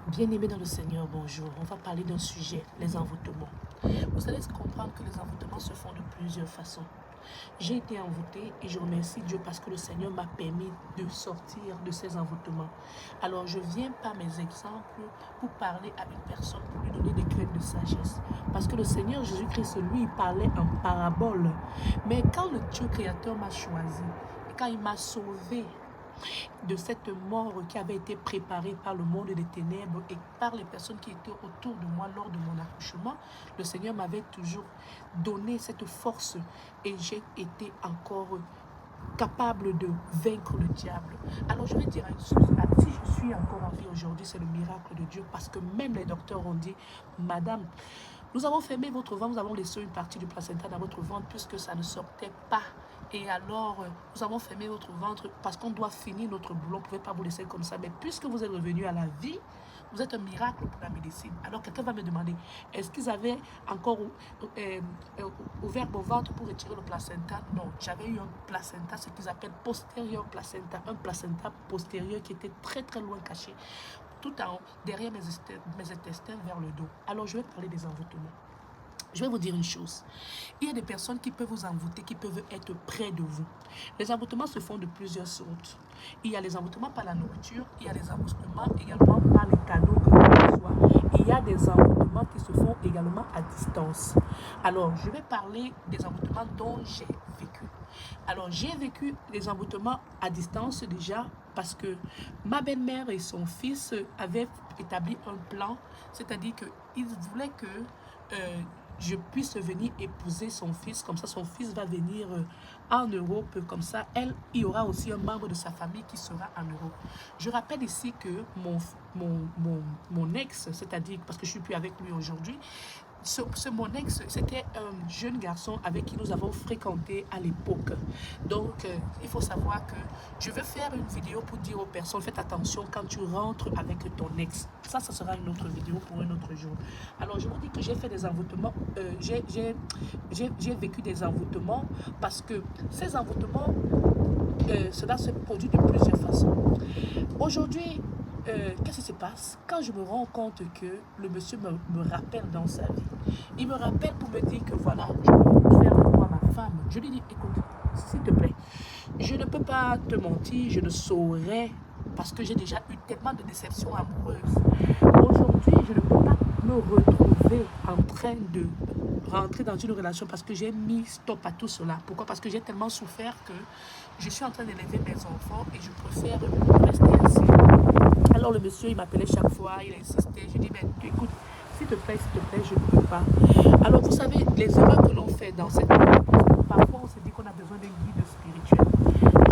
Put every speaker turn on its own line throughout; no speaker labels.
Bien-aimés dans le Seigneur, bonjour. On va parler d'un sujet, les envoûtements. Vous allez comprendre que les envoûtements se font de plusieurs façons. J'ai été envoûtée et je remercie Dieu parce que le Seigneur m'a permis de sortir de ces envoûtements. Alors je viens par mes exemples pour parler à une personne, pour lui donner des graines de sagesse. Parce que le Seigneur Jésus-Christ, lui, il parlait en parabole. Mais quand le Dieu créateur m'a choisi, et quand il m'a sauvé de cette mort qui avait été préparée par le monde des ténèbres et par les personnes qui étaient autour de moi lors de mon accouchement, le Seigneur m'avait toujours donné cette force et j'ai été encore capable de vaincre le diable. Alors je vais dire une chose, si je suis encore en vie aujourd'hui, c'est le miracle de Dieu parce que même les docteurs ont dit, Madame, nous avons fermé votre ventre, nous avons laissé une partie du placenta dans votre ventre puisque ça ne sortait pas. Et alors, nous avons fermé votre ventre parce qu'on doit finir notre boulot. On ne pouvait pas vous laisser comme ça. Mais puisque vous êtes revenu à la vie, vous êtes un miracle pour la médecine. Alors, quelqu'un va me demander, est-ce qu'ils avaient encore ouvert mon ventre pour retirer le placenta? Non, j'avais eu un placenta, ce qu'ils appellent postérieur placenta. Un placenta postérieur qui était très très loin caché, tout en haut, derrière mes intestins vers le dos. Alors, je vais parler des envoûtements. Je vais vous dire une chose. Il y a des personnes qui peuvent vous envoûter, qui peuvent être près de vous. Les envoûtements se font de plusieurs sortes. Il y a les envoûtements par la nourriture, il y a les envoûtements également par les cadeaux que l'on reçoit. Il y a des envoûtements qui se font également à distance. Alors, je vais parler des envoûtements dont j'ai vécu. Alors, j'ai vécu des envoûtements à distance déjà parce que ma belle-mère et son fils avaient établi un plan, c'est-à-dire qu'ils voulaient que je puisse venir épouser son fils, comme ça son fils va venir en Europe, comme ça il y aura aussi un membre de sa famille qui sera en Europe. Je rappelle ici que mon ex, c'est-à-dire parce que je ne suis plus avec lui aujourd'hui, mon ex, c'était un jeune garçon avec qui nous avons fréquenté à l'époque. Donc, il faut savoir que je vais faire une vidéo pour dire aux personnes, faites attention quand tu rentres avec ton ex. Ça sera une autre vidéo pour un autre jour. Alors, je vous dis que j'ai fait des envoûtements, j'ai vécu des envoûtements parce que ces envoûtements, cela se produit de plusieurs façons. Aujourd'hui, qu'est-ce qui se passe? Quand je me rends compte que le monsieur me rappelle dans sa vie, il me rappelle pour me dire que voilà, je veux faire de toi ma femme. Je lui dis, écoute, s'il te plaît, je ne peux pas te mentir, je ne saurais, parce que j'ai déjà eu tellement de déceptions amoureuses. Aujourd'hui, je ne peux pas me retrouver en train de rentrer dans une relation parce que j'ai mis stop à tout cela. Pourquoi? Parce que j'ai tellement souffert que je suis en train d'élever mes enfants et je préfère rester ainsi. Alors le monsieur, il m'appelait chaque fois, il insistait. Je dis, mais écoute, s'il te plaît, je ne peux pas. Alors vous savez, les erreurs que l'on fait dans cette vie, parfois on se dit qu'on a besoin d'un guide spirituel.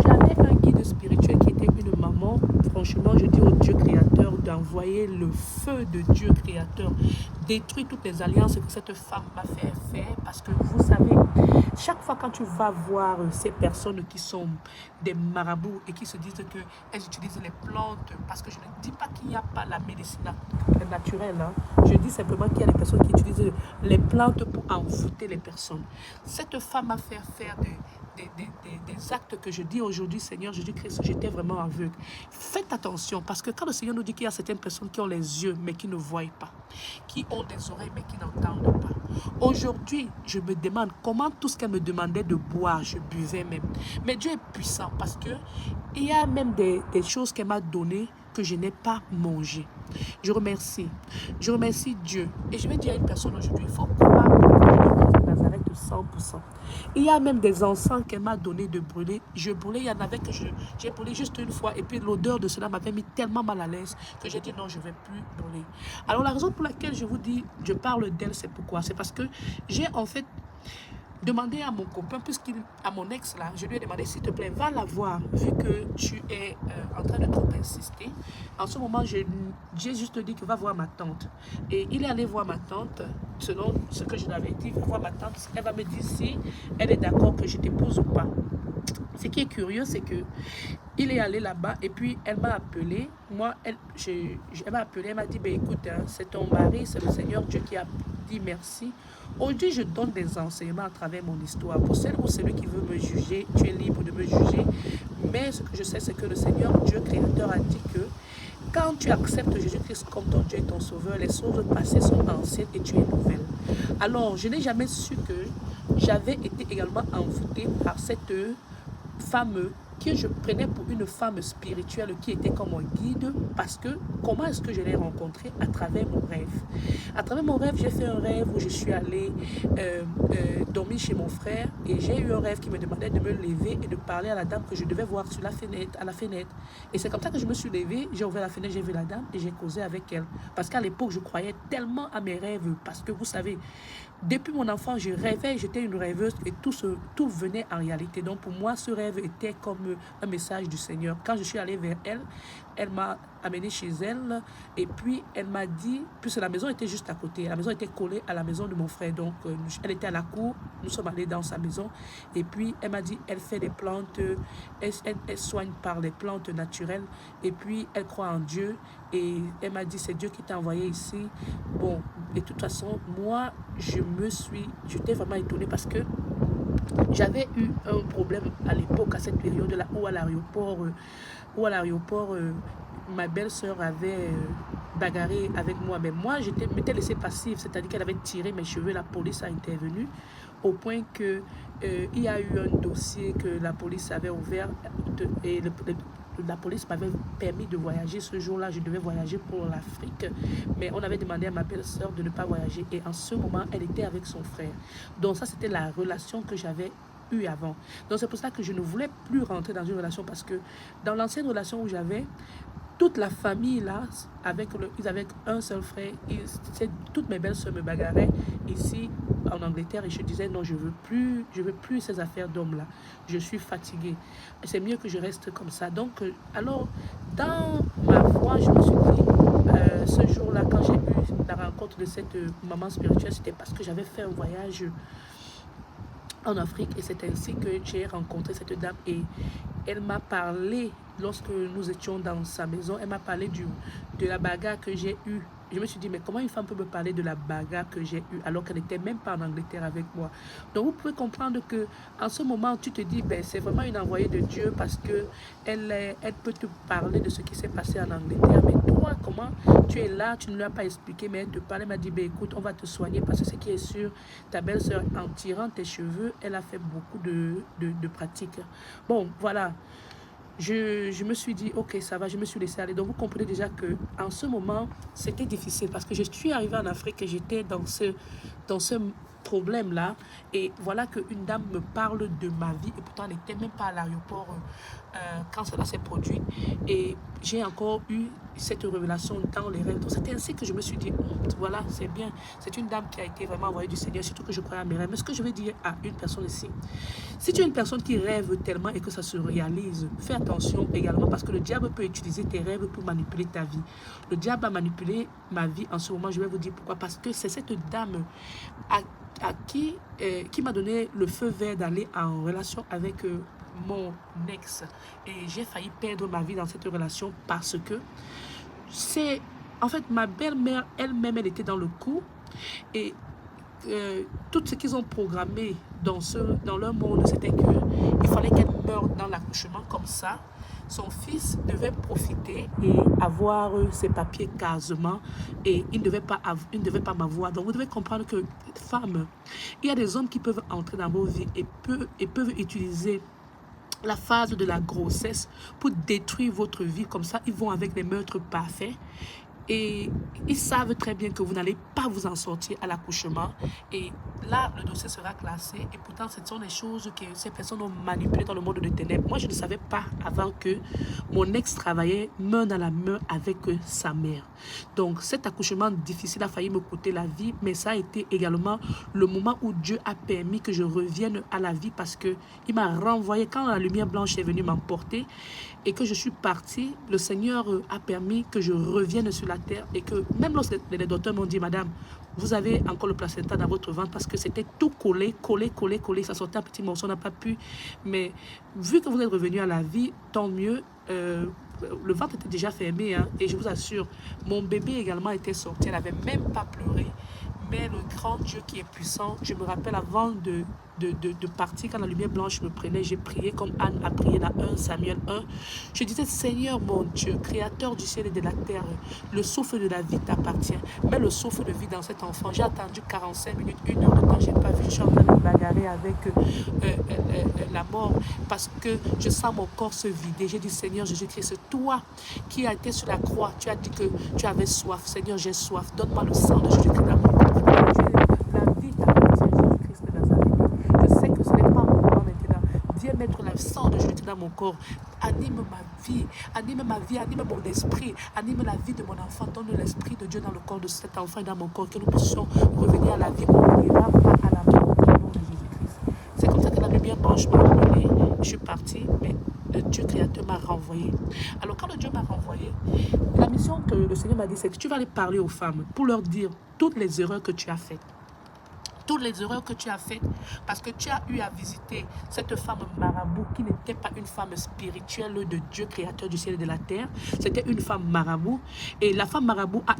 J'avais un guide spirituel qui était une maman. Franchement, je dis au Dieu créateur d'envoyer le feu de Dieu créateur, détruire toutes les alliances que cette femme m'a fait faire. Parce que vous savez, chaque fois quand tu vas voir ces personnes qui sont des marabouts et qui se disent qu'elles utilisent les plantes, parce que je ne dis pas qu'il n'y a pas la médecine naturelle, hein. Je dis simplement qu'il y a des personnes qui utilisent les plantes pour envoûter les personnes. Cette femme m'a fait faire des actes que je dis aujourd'hui, Seigneur Jésus-Christ, j'étais vraiment aveugle. Faites attention, parce que quand le Seigneur nous dit qu'il y a certaines personnes qui ont les yeux, mais qui ne voient pas, qui ont des oreilles, mais qui n'entendent pas. Aujourd'hui, je me demande comment tout ce qu'elle me demandait de boire, je buvais même. Mais Dieu est puissant, parce que il y a même des choses qu'elle m'a données que je n'ai pas mangé. Je remercie Dieu. Et je vais dire à une personne aujourd'hui, il faut croire en Nazareth de 100%. Il y a même des encens qu'elle m'a donné de brûler. Je brûlais, il y en avait que j'ai brûlé juste une fois. Et puis l'odeur de cela m'avait mis tellement mal à l'aise que j'ai dit non, je ne vais plus brûler. Alors la raison pour laquelle je vous dis, je parle d'elle, c'est pourquoi? C'est parce que j'ai en fait demandé à mon copain, à mon ex là, je lui ai demandé, s'il te plaît, va la voir, vu que tu es en train de trop insister. En ce moment, j'ai juste dit que va voir ma tante. Et il est allé voir ma tante, selon ce que je lui avais dit, va voir ma tante, elle va me dire si elle est d'accord que je t'épouse ou pas. Ce qui est curieux, c'est que il est allé là-bas et puis elle m'a appelé. Moi, elle m'a appelé, elle m'a dit, ben, écoute, hein, c'est ton mari, c'est le Seigneur Dieu qui a dit merci. Aujourd'hui, je donne des enseignements à travers mon histoire. Pour celle ou celui qui veut me juger, tu es libre de me juger. Mais ce que je sais, c'est que le Seigneur Dieu créateur a dit que quand tu acceptes Jésus-Christ comme ton Dieu et ton Sauveur, les choses passées sont anciennes et tu es nouvelle. Alors, je n'ai jamais su que j'avais été également envoûtée par cette femme que je prenais pour une femme spirituelle qui était comme un guide, parce que comment est-ce que je l'ai rencontrée? À travers mon rêve. À travers mon rêve, j'ai fait un rêve où je suis allée dormir chez mon frère et j'ai eu un rêve qui me demandait de me lever et de parler à la dame que je devais voir sur la fenêtre, à la fenêtre. Et c'est comme ça que je me suis levée, j'ai ouvert la fenêtre, j'ai vu la dame et j'ai causé avec elle. Parce qu'à l'époque, je croyais tellement à mes rêves, parce que vous savez, depuis mon enfant, je rêvais, j'étais une rêveuse et tout venait en réalité. Donc pour moi, ce rêve était comme un message du Seigneur. Quand je suis allée vers elle, elle m'a amenée chez elle et puis elle m'a dit, puisque la maison était juste à côté, la maison était collée à la maison de mon frère. Donc elle était à la cour, nous sommes allés dans sa maison et puis elle m'a dit, elle fait des plantes, elle soigne par les plantes naturelles et puis elle croit en Dieu. Et elle m'a dit, c'est Dieu qui t'a envoyé ici. Bon, et de toute façon, moi, j'étais vraiment étonnée parce que j'avais eu un problème à l'époque, à cette période-là, où à l'aéroport, ma belle-sœur avait bagarré avec moi. Mais moi, je m'étais laissée passive, c'est-à-dire qu'elle avait tiré mes cheveux, la police a intervenu, au point que il y a eu un dossier que la police avait ouvert et la police m'avait permis de voyager. Ce jour-là, je devais voyager pour l'Afrique, mais on avait demandé à ma belle-sœur de ne pas voyager. Et en ce moment, elle était avec son frère. Donc ça, c'était la relation que j'avais eue avant. Donc c'est pour ça que je ne voulais plus rentrer dans une relation, parce que dans l'ancienne relation où j'avais, toute la famille là, ils avaient un seul frère. Toutes mes belles-sœurs me bagarraient ici en Angleterre et je disais non, je veux plus ces affaires d'hommes là. Je suis fatiguée. C'est mieux que je reste comme ça. Donc, alors, dans ma foi, je me suis dit, ce jour-là, quand j'ai eu la rencontre de cette maman spirituelle, c'était parce que j'avais fait un voyage en Afrique et c'est ainsi que j'ai rencontré cette dame et elle m'a parlé, lorsque nous étions dans sa maison, elle m'a parlé de la bagarre que j'ai eue. Je me suis dit, mais comment une femme peut me parler de la bagarre que j'ai eue alors qu'elle n'était même pas en Angleterre avec moi? Donc vous pouvez comprendre que en ce moment, tu te dis, ben, c'est vraiment une envoyée de Dieu parce que elle peut te parler de ce qui s'est passé en Angleterre. Mais toi, comment tu es là, tu ne lui as pas expliqué, mais elle te parlait, elle m'a dit, ben, écoute, on va te soigner parce que ce qui est sûr, ta belle-sœur, en tirant tes cheveux, elle a fait beaucoup de pratiques. Bon, voilà. Je me suis dit, ok, ça va, je me suis laissée aller. Donc, vous comprenez déjà que en ce moment, c'était difficile parce que je suis arrivée en Afrique et j'étais dans ce problème-là. Et voilà qu'une dame me parle de ma vie et pourtant, elle n'était même pas à l'aéroport quand cela s'est produit. Et j'ai encore eu cette révélation dans les rêves. Donc, c'était ainsi que je me suis dit, voilà, c'est bien. C'est une dame qui a été vraiment envoyée du Seigneur, surtout que je crois à mes rêves. Mais ce que je veux dire à une personne ici, si tu es une personne qui rêve tellement et que ça se réalise, fais attention également parce que le diable peut utiliser tes rêves pour manipuler ta vie. Le diable a manipulé ma vie en ce moment. Je vais vous dire pourquoi. Parce que c'est cette dame qui m'a donné le feu vert d'aller en relation avec mon ex. Et j'ai failli perdre ma vie dans cette relation parce que c'est... En fait, ma belle-mère, elle-même, elle était dans le coup. Et tout ce qu'ils ont programmé dans leur monde, c'était qu'il fallait qu'elle meure dans l'accouchement comme ça. Son fils devait profiter et avoir ses papiers casement et il ne devait pas m'avoir. Donc vous devez comprendre que, femme, il y a des hommes qui peuvent entrer dans vos vies et peuvent utiliser la phase de la grossesse pour détruire votre vie. Comme ça, ils vont avec les meurtres parfaits. Et ils savent très bien que vous n'allez pas vous en sortir à l'accouchement. Et là, le dossier sera classé. Et pourtant, ce sont des choses que ces personnes ont manipulées dans le monde des ténèbres. Moi, je ne savais pas avant que mon ex travaillait main dans la main avec sa mère. Donc, cet accouchement difficile a failli me coûter la vie. Mais ça a été également le moment où Dieu a permis que je revienne à la vie parce qu'il m'a renvoyé. Quand la lumière blanche est venue m'emporter et que je suis partie, le Seigneur a permis que je revienne sur la terre et que même lorsque les docteurs m'ont dit, madame, vous avez encore le placenta dans votre ventre parce que c'était tout collé, ça sortait un petit morceau, on n'a pas pu, mais vu que vous êtes revenu à la vie, tant mieux. Le ventre était déjà fermé hein, et je vous assure, mon bébé également était sorti, elle n'avait même pas pleuré, mais le grand Dieu qui est puissant, je me rappelle avant de partir, quand la lumière blanche me prenait, j'ai prié comme Anne a prié dans 1 Samuel 1. Je disais, Seigneur mon Dieu, créateur du ciel et de la terre, le souffle de la vie t'appartient. Mets le souffle de vie dans cet enfant. J'ai attendu 45 minutes, 1 heure de temps, je n'ai pas vu. Je suis en train de me bagarrer avec la mort parce que je sens mon corps se vider. J'ai dit, Seigneur Jésus-Christ, toi qui as été sur la croix, tu as dit que tu avais soif. Seigneur, j'ai soif. Donne-moi le sang de Jésus-Christ dans mon corps. La vie t'appartient, Jésus-Christ de Nazareth. Je sais que ce n'est pas mon moment maintenant. Viens mettre le sang de Jésus dans mon corps. Anime ma vie, anime mon esprit, anime la vie de mon enfant. Donne l'esprit de Dieu dans le corps de cet enfant et dans mon corps, que nous puissions revenir à la vie. On n'ira pas à la mort au nom de Jésus-Christ. C'est comme ça que la lumière blanche m'a emmené. Je suis partie, mais le Dieu créateur m'a renvoyé. Alors quand le Dieu m'a renvoyé, la mission que le Seigneur m'a dit, c'est que tu vas aller parler aux femmes pour leur dire toutes les erreurs que tu as faites. Toutes les erreurs que tu as faites, parce que tu as eu à visiter cette femme marabout qui n'était pas une femme spirituelle de Dieu créateur du ciel et de la terre. C'était une femme marabout. Et la femme marabout a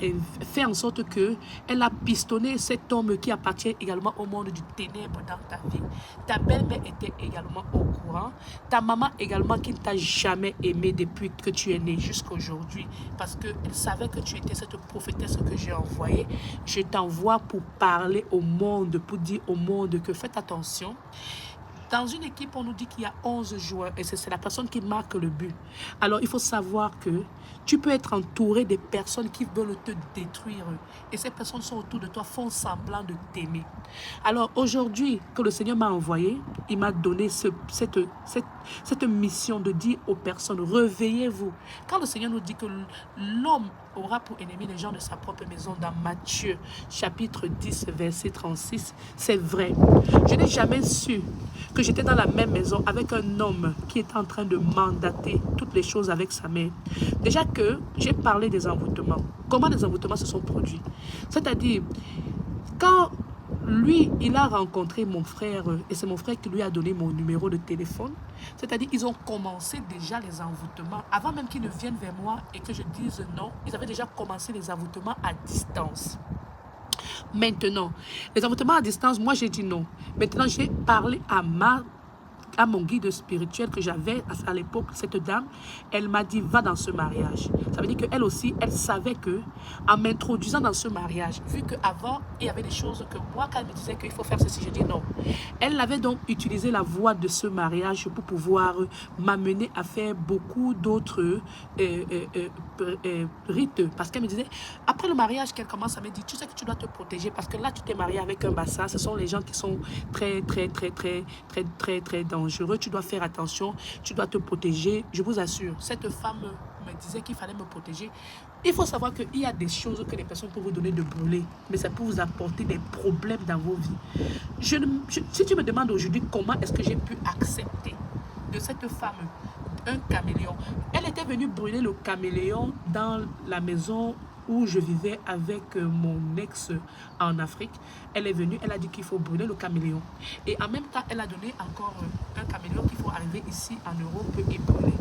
fait en sorte qu'elle a pistonné cet homme qui appartient également au monde du ténèbre dans ta vie. Ta belle-mère était également au courant. Ta maman également qui ne t'a jamais aimé depuis que tu es né jusqu'à aujourd'hui. Parce qu'elle savait que tu étais cette prophétesse que j'ai envoyée. Je t'envoie pour parler au monde, pour dire au monde que faites attention. Dans une équipe, on nous dit qu'il y a 11 joueurs et c'est la personne qui marque le but. Alors, il faut savoir que tu peux être entouré des personnes qui veulent te détruire. Et ces personnes sont autour de toi, font semblant de t'aimer. Alors, aujourd'hui, que le Seigneur m'a envoyé, il m'a donné cette mission de dire aux personnes, réveillez-vous. Quand le Seigneur nous dit que l'homme aura pour ennemi les gens de sa propre maison dans Matthieu, chapitre 10, verset 36, c'est vrai. Je n'ai jamais su que j'étais dans la même maison avec un homme qui était en train de mandater toutes les choses avec sa mère. Déjà que j'ai parlé des envoûtements. Comment les envoûtements se sont produits? C'est-à-dire, quand lui, il a rencontré mon frère, et c'est mon frère qui lui a donné mon numéro de téléphone. C'est-à-dire, ils ont commencé déjà les envoûtements. Avant même qu'ils ne viennent vers moi et que je dise non, ils avaient déjà commencé les envoûtements à distance. Maintenant, les envoûtements à distance, moi j'ai dit non. Maintenant, j'ai parlé à mon guide spirituel que j'avais à l'époque, cette dame, elle m'a dit, va dans ce mariage. Ça veut dire qu'elle aussi, elle savait que, en m'introduisant dans ce mariage, vu qu'avant, il y avait des choses que moi, quand elle me disait qu'il faut faire ceci, je dis non. Elle avait donc utilisé la voie de ce mariage pour pouvoir m'amener à faire beaucoup d'autres rites. Parce qu'elle me disait, après le mariage, qu'elle commence à me dire, tu sais que tu dois te protéger parce que là, tu t'es marié avec un bassa. Ce sont les gens qui sont très dangereux. Tu dois faire attention, tu dois te protéger. Je vous assure, cette femme me disait qu'il fallait me protéger. Il faut savoir qu'il y a des choses que les personnes peuvent vous donner de brûler, mais ça peut vous apporter des problèmes dans vos vies. Si tu me demandes aujourd'hui comment est-ce que j'ai pu accepter de cette femme un caméléon, elle était venue brûler le caméléon dans la maison où je vivais avec mon ex en Afrique. Elle est venue, elle a dit qu'il faut brûler le caméléon. Et en même temps, elle a donné encore un caméléon qu'il faut arriver ici en Europe et brûler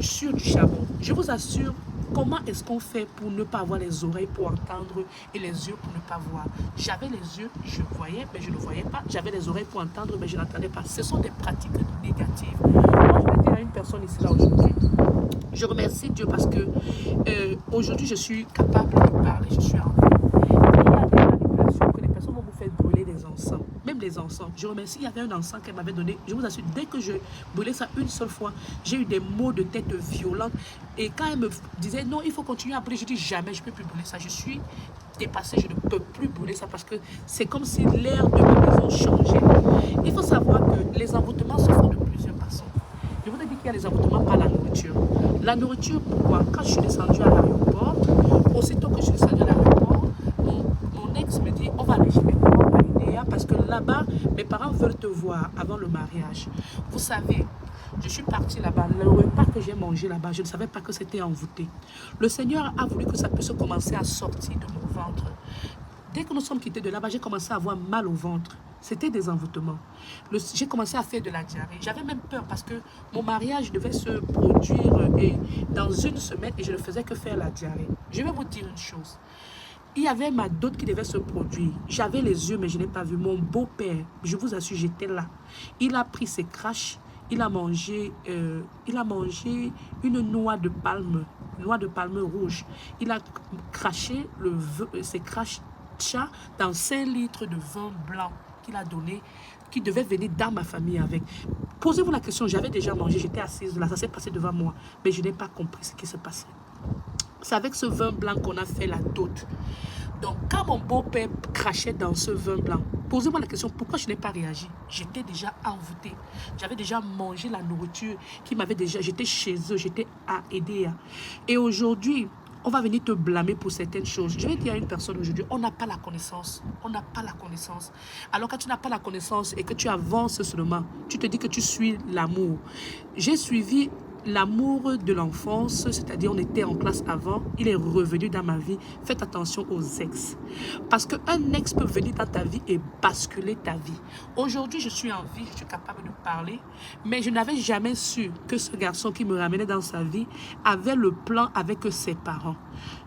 sur du charbon. Je vous assure, comment est-ce qu'on fait pour ne pas avoir les oreilles pour entendre et les yeux pour ne pas voir? J'avais les yeux, je voyais, mais je ne voyais pas. J'avais les oreilles pour entendre, mais je n'entendais pas. Ce sont des pratiques négatives. Moi, je vais dire à une personne ici, là, aujourd'hui, je remercie Dieu parce que aujourd'hui, je suis capable de parler, je suis en vie. Il y a des manipulations que les personnes vont vous faire brûler des encens, même les encens. Je remercie, il y avait un encens qu'elle m'avait donné. Je vous assure, dès que je brûlais ça une seule fois, j'ai eu des maux de tête violents. Et quand elle me disait non, il faut continuer à brûler, je dis jamais, je ne peux plus brûler ça. Je suis dépassée, je ne peux plus brûler ça parce que c'est comme si l'air de ma maison changeait. Il faut savoir que les envoûtements se font de plusieurs façons. Je vous ai dit qu'il y a les envoûtements par la nourriture. La nourriture, pourquoi? Quand je suis descendue à l'aéroport, aussitôt que je suis descendue à l'aéroport, mon ex me dit, on va aller chez mes parents à Idéa parce que là-bas, mes parents veulent te voir avant le mariage. Vous savez, je suis partie là-bas. Le repas que j'ai mangé là-bas, je ne savais pas que c'était envoûté. Le Seigneur a voulu que ça puisse commencer à sortir de mon ventre. Dès que nous sommes quittés de là-bas, j'ai commencé à avoir mal au ventre. C'était des envoûtements. J'ai commencé à faire de la diarrhée. J'avais même peur parce que mon mariage devait se produire dans une semaine et je ne faisais que faire la diarrhée. Je vais vous dire une chose. il y avait ma dot qui devait se produire. J'avais les yeux, mais je n'ai pas vu. Mon beau-père, je vous assure, j'étais là. Il a pris ses crashs, il a mangé une noix de palme rouge. Il a craché ses crashs dans 5 litres de vin blanc qu'il a donné, qui devait venir dans ma famille avec. Posez-vous la question, j'avais déjà mangé, j'étais assise là, ça s'est passé devant moi, mais je n'ai pas compris ce qui se passait. C'est avec ce vin blanc qu'on a fait la dot. Donc, quand mon beau-père crachait dans ce vin blanc, posez-moi la question, pourquoi je n'ai pas réagi? J'étais déjà envoûtée. J'avais déjà mangé la nourriture qui m'avait déjà... J'étais chez eux, j'étais à aider. Et aujourd'hui, on va venir te blâmer pour certaines choses. Je vais dire à une personne aujourd'hui, on n'a pas la connaissance. On n'a pas la connaissance. Alors, quand tu n'as pas la connaissance et que tu avances seulement, tu te dis que tu suis l'amour. J'ai suivi l'amour de l'enfance, c'est-à-dire on était en classe avant, il est revenu dans ma vie. Faites attention aux ex. Parce qu'un ex peut venir dans ta vie et basculer ta vie. Aujourd'hui, je suis en vie, je suis capable de parler, mais je n'avais jamais su que ce garçon qui me ramenait dans sa vie avait le plan avec ses parents.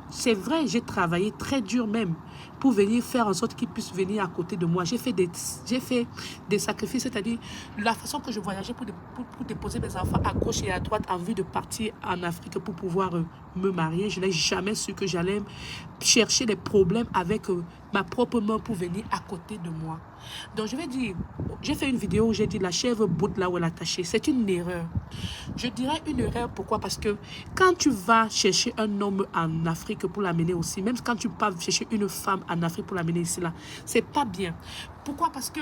C'est vrai, j'ai travaillé très dur même pour venir faire en sorte qu'il puisse venir à côté de moi. J'ai fait des sacrifices, c'est-à-dire la façon que je voyageais pour déposer mes enfants à gauche et à droite en vue de partir en Afrique pour pouvoir me marier. Je n'ai jamais su que j'allais chercher des problèmes avec ma propre main pour venir à côté de moi. Donc je vais dire, j'ai fait une vidéo où j'ai dit la chèvre boute là où elle est attachée. C'est une erreur. Je dirais une erreur, pourquoi? Parce que quand tu vas chercher un homme en Afrique pour l'amener aussi, même quand tu pars chercher une femme en Afrique pour l'amener ici là, c'est pas bien. Pourquoi? Parce que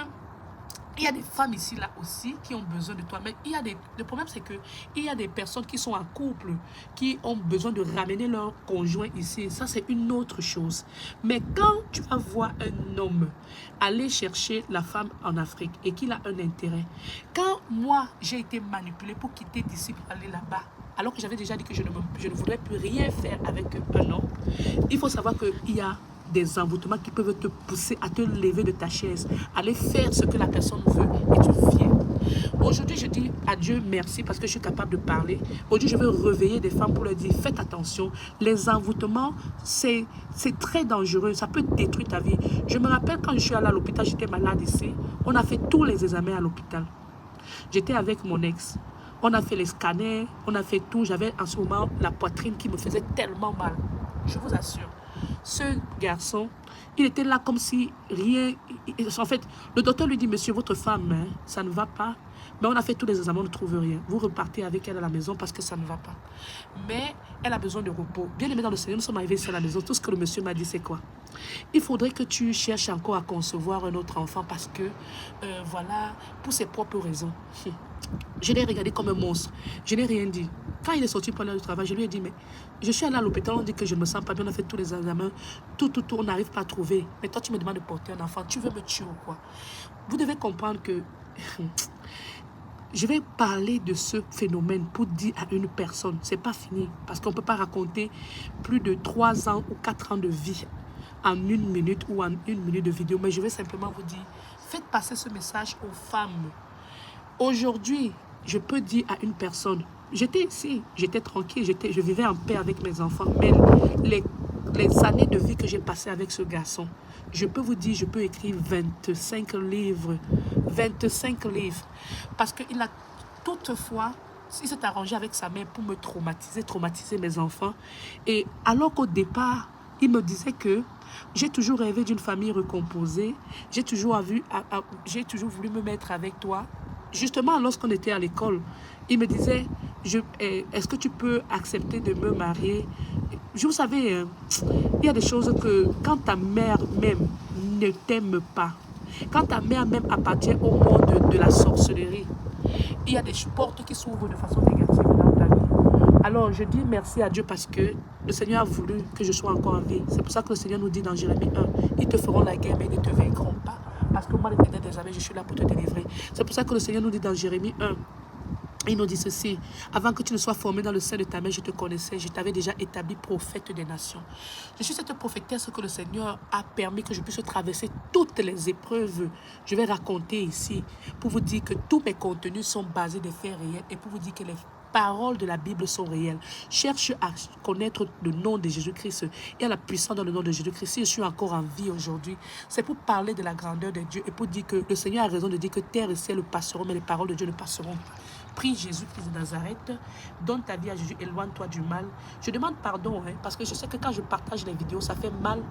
il y a des femmes ici là aussi qui ont besoin de toi. Mais le problème c'est que il y a des personnes qui sont en couple, qui ont besoin de ramener leur conjoint ici. Ça c'est une autre chose. Mais quand tu vas voir un homme aller chercher la femme en Afrique et qu'il a un intérêt. Quand moi j'ai été manipulée pour quitter d'ici pour aller là-bas, alors que j'avais déjà dit que je ne voudrais plus rien faire avec un homme, il faut savoir qu'il y a des envoûtements qui peuvent te pousser à te lever de ta chaise, aller faire ce que la personne veut et tu viens. Aujourd'hui, je dis à Dieu merci parce que je suis capable de parler. Aujourd'hui, je veux réveiller des femmes pour leur dire, faites attention. Les envoûtements, c'est très dangereux. Ça peut détruire ta vie. Je me rappelle quand je suis allée à l'hôpital, j'étais malade ici. On a fait tous les examens à l'hôpital. J'étais avec mon ex. On a fait les scanners, on a fait tout. J'avais en ce moment la poitrine qui me faisait tellement mal. Je vous assure. Ce garçon, il était là comme si rien... En fait, le docteur lui dit, monsieur, votre femme, hein, ça ne va pas. Mais on a fait tous les examens, on ne trouve rien. Vous repartez avec elle à la maison parce que ça ne va pas. Mais elle a besoin de repos. Bien aimé dans le Seigneur, nous sommes arrivés ici à la maison. Tout ce que le monsieur m'a dit, c'est quoi? Il faudrait que tu cherches encore à concevoir un autre enfant parce que, voilà, pour ses propres raisons. Je l'ai regardé comme un monstre. Je n'ai rien dit. Quand il est sorti pour aller au travail, je lui ai dit, mais je suis allé à l'hôpital, on dit que je ne me sens pas bien, on a fait tous les examens, tout, on n'arrive pas à trouver. Mais toi, tu me demandes de porter un enfant, tu veux me tuer ou quoi? Vous devez comprendre que je vais parler de ce phénomène pour dire à une personne, c'est pas fini, parce qu'on ne peut pas raconter plus de 3 ans ou 4 ans de vie en 1 minute ou en 1 minute de vidéo, mais je vais simplement vous dire, faites passer ce message aux femmes. Aujourd'hui, je peux dire à une personne, j'étais ici, j'étais tranquille, je vivais en paix avec mes enfants, mais les années de vie que j'ai passées avec ce garçon, je peux vous dire, je peux écrire 25 livres, 25 livres, parce qu'il a toutefois, il s'est arrangé avec sa mère pour me traumatiser mes enfants, et alors qu'au départ, il me disait que j'ai toujours rêvé d'une famille recomposée, j'ai toujours voulu me mettre avec toi. Justement, lorsqu'on était à l'école, il me disait, est-ce que tu peux accepter de me marier? Vous savez, il y a des choses que quand ta mère même ne t'aime pas, quand ta mère même appartient au monde de la sorcellerie, il y a des portes qui s'ouvrent de façon négative dans ta vie. Alors, je dis merci à Dieu parce que le Seigneur a voulu que je sois encore en vie. C'est pour ça que le Seigneur nous dit dans Jérémie 1, ils te feront la guerre mais ils ne te vaincront pas. Parce que moi, l'Éternel des armées, je suis là pour te délivrer. C'est pour ça que le Seigneur nous dit dans Jérémie 1, il nous dit ceci, avant que tu ne sois formé dans le sein de ta mère, je te connaissais, je t'avais déjà établi prophète des nations. Je suis cette prophétesse que le Seigneur a permis que je puisse traverser toutes les épreuves. Je vais raconter ici pour vous dire que tous mes contenus sont basés des faits réels et pour vous dire que paroles de la Bible sont réelles. Cherche à connaître le nom de Jésus-Christ et à la puissance dans le nom de Jésus-Christ. Si je suis encore en vie aujourd'hui, c'est pour parler de la grandeur de Dieu et pour dire que le Seigneur a raison de dire que terre et ciel passeront, mais les paroles de Dieu ne passeront pas. Prie Jésus-Christ de Nazareth, donne ta vie à Jésus, éloigne-toi du mal. Je demande pardon, parce que je sais que quand je partage les vidéos, ça fait mal